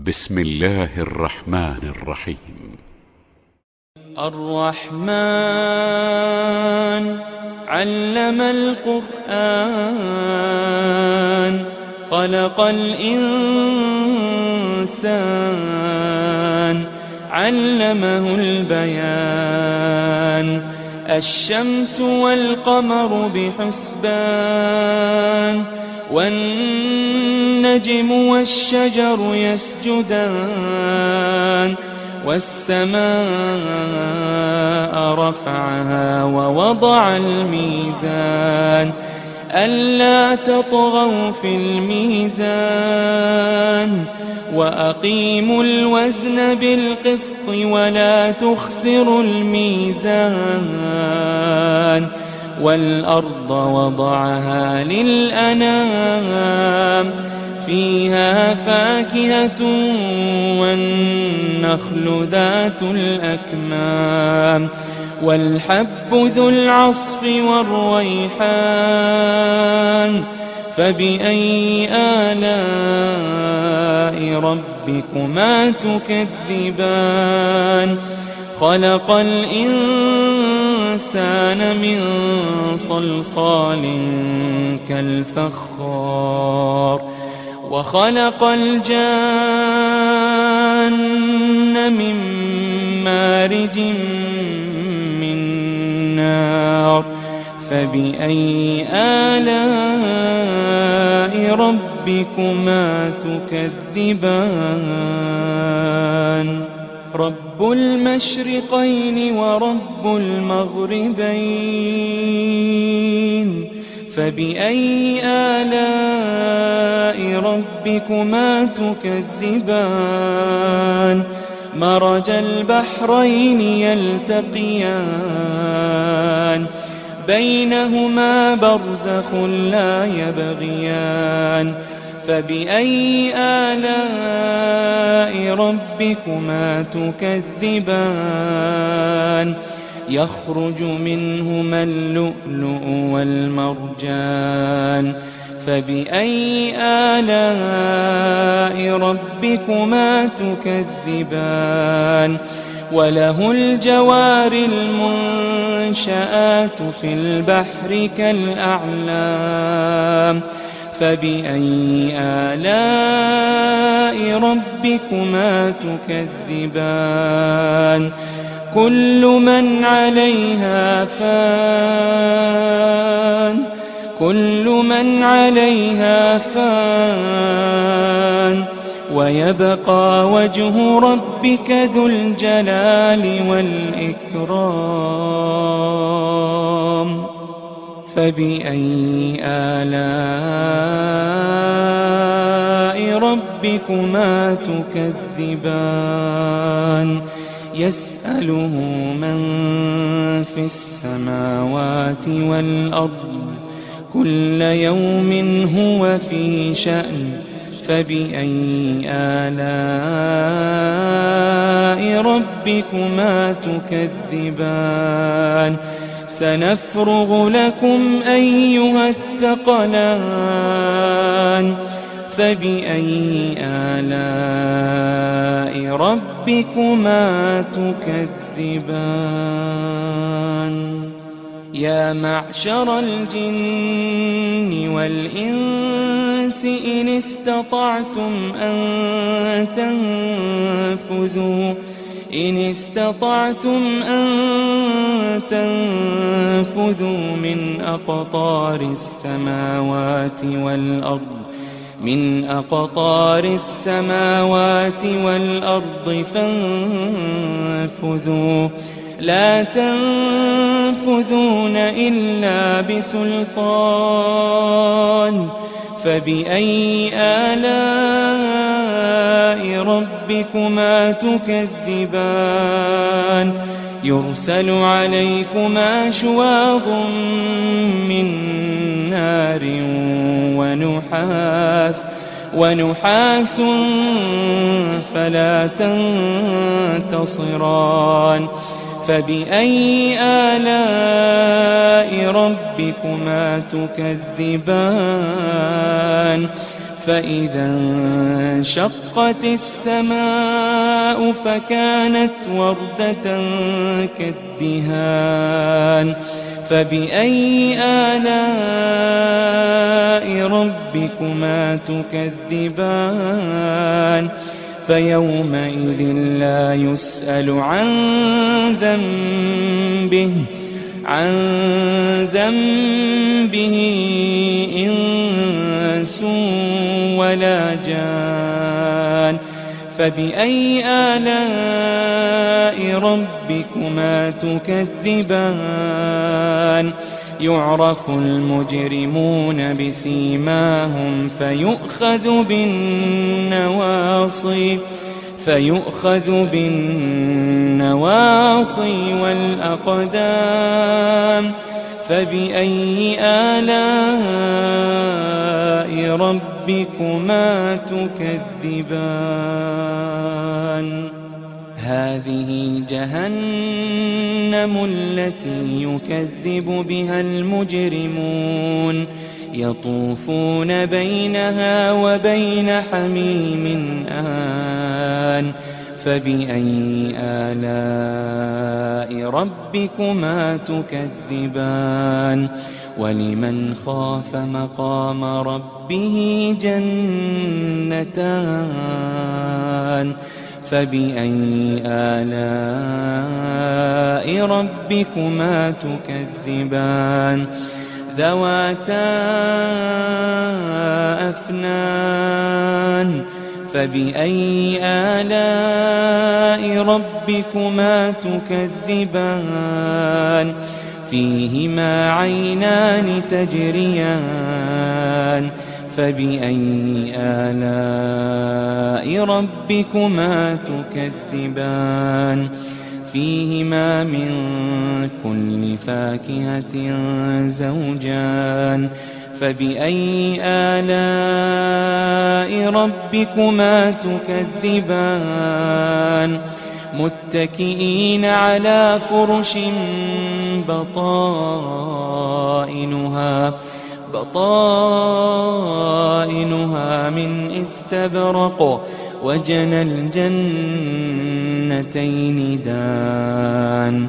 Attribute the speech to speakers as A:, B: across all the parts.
A: بسم الله الرحمن الرحيم.
B: الرحمن علم القرآن خلق الإنسان علمه البيان. الشمس والقمر بحسبان والنجم والشجر يسجدان. والسماء رفعها ووضع الميزان ألا تطغوا في الميزان وأقيموا الوزن بالقسط ولا تخسروا الميزان. والأرض وضعها للأنام فيها فاكهة والنخل ذات الأكمام والحب ذو العصف والريحان. فبأي آلاء ربكما تكذبان؟ خلق الإنسان من صلصال كالفخار وخلق الجان من مارج من نار. فبأي آلاء ربكما تكذبان؟ رب المشرقين ورب المغربين. فبأي آلاء ربكما تكذبان؟ مرج البحرين يلتقيان بينهما برزخ لا يبغيان. فبأي آلاء ربكما تكذبان؟ يخرج منهما اللؤلؤ والمرجان. فبأي آلاء ربكما تكذبان؟ وله الجوار المنشآت في البحر كالأعلام. فبأي آلاء ربكما تكذبان؟ كل من عليها فان كل من عليها فان ويبقى وجه ربك ذو الجلال والإكرام. فبأي آلاء ربكما تكذبان؟ يسأله من في السماوات والأرض كل يوم هو في شأن. فبأي آلاء ربكما تكذبان؟ سنفرغ لكم أيها الثقلان. فبأي آلاء ربكما تكذبان؟ يا معشر الجن والإنس إن استطعتم أن تنفذوا من أقطار السماوات والأرض فانفذوا لا تنفذون إلا بسلطان. فبأي آلاء ربكما تكذبان؟ يرسل عليكما شواظ من نار ونحاس فلا تنتصران. فبأي آلاء ربكما تكذبان؟ فإذا انشقت السماء فكانت وردة كالدهان فبأي آلاء ربكما تكذبان فيومئذ لا يسأل عن ذنبه إنس ولا جان فبأي آلاء ربكما تكذبان يعرف المجرمون بسيماهم فيؤخذ بالنواصي والأقدام فبأي آلاء ربكما تكذبان هذه جهنم التي يكذب بها المجرمون يطوفون بينها وبين حميم آن فبأي آلاء ربكما تكذبان ولمن خاف مقام ربه جنتان فبأي آلاء ربكما تكذبان ذواتا أفنان فبأي آلاء ربكما تكذبان فيهما عينان تجريان فبأي آلاء ربكما تكذبان فيهما من كل فاكهة زوجان فبأي آلاء ربكما تكذبان متكئين على فرش بطائنها من استبرق وجنى الجنتين دان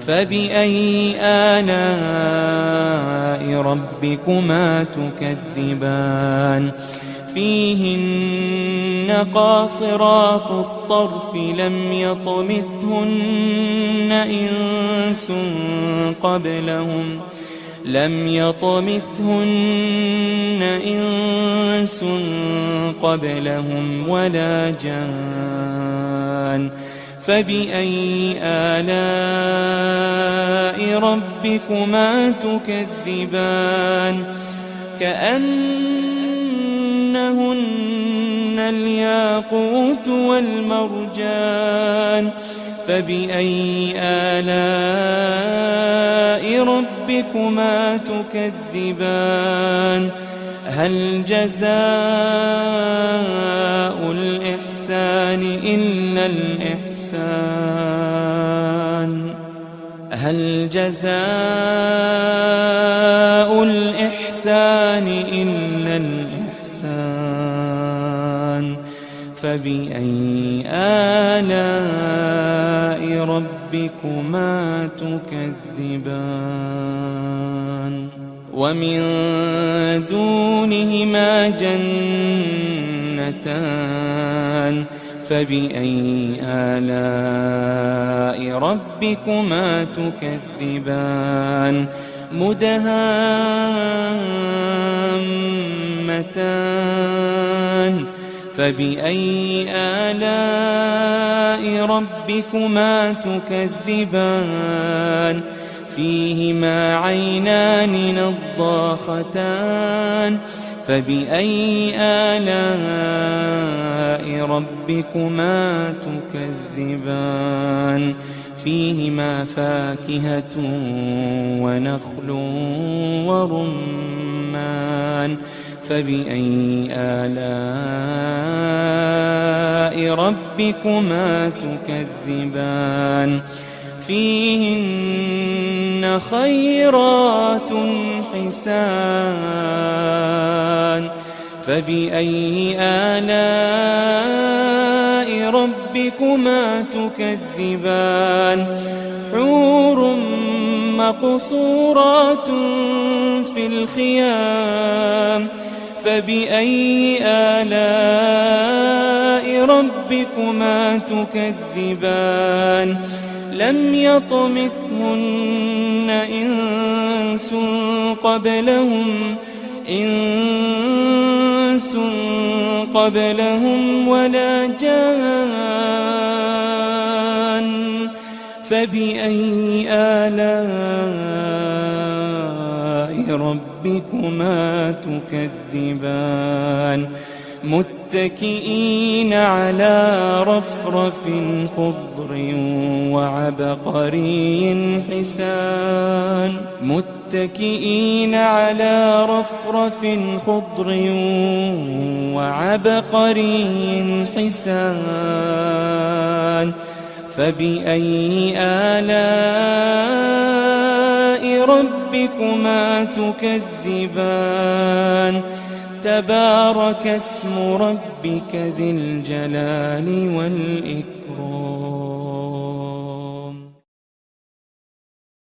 B: فبأي آلاء ربكما تكذبان فيهن قاصرات الطرف لم يطمثهن إنس قبلهم ولا جان فبأي آلاء ربكما تكذبان كأنهن الياقوت والمرجان فبأي آلاء ربكما تكذبان هل جزاء الإحسان إلا الإحسان هل جزاء الإحسان إلا الإحسان فبأي آلاء ربكما تكذبان ومن دونهما جنتان فبأي آلاء ربكما تكذبان مدهامتان فبأي آلاء ربكما تكذبان فيهما عينان نضاختان فبأي آلاء ربكما تكذبان فيهما فاكهة ونخل ورمان فبأي آلاء ربكما تكذبان فيهن خيرات حسان فبأي آلاء ربكما تكذبان حور مقصورات في الخيام فبأي آلاء ربكما تكذبان لم يطمثهن إنس قبلهم ولا جان فبأي آلاء ربكما تكذبان متكئين على رفرف خضر وعبقري حسان متكئين على رفرف خضر وعبقري حسان فبأي آلاء ربكما تكذبان تبارك اسم ربك ذي الجلال والإكرام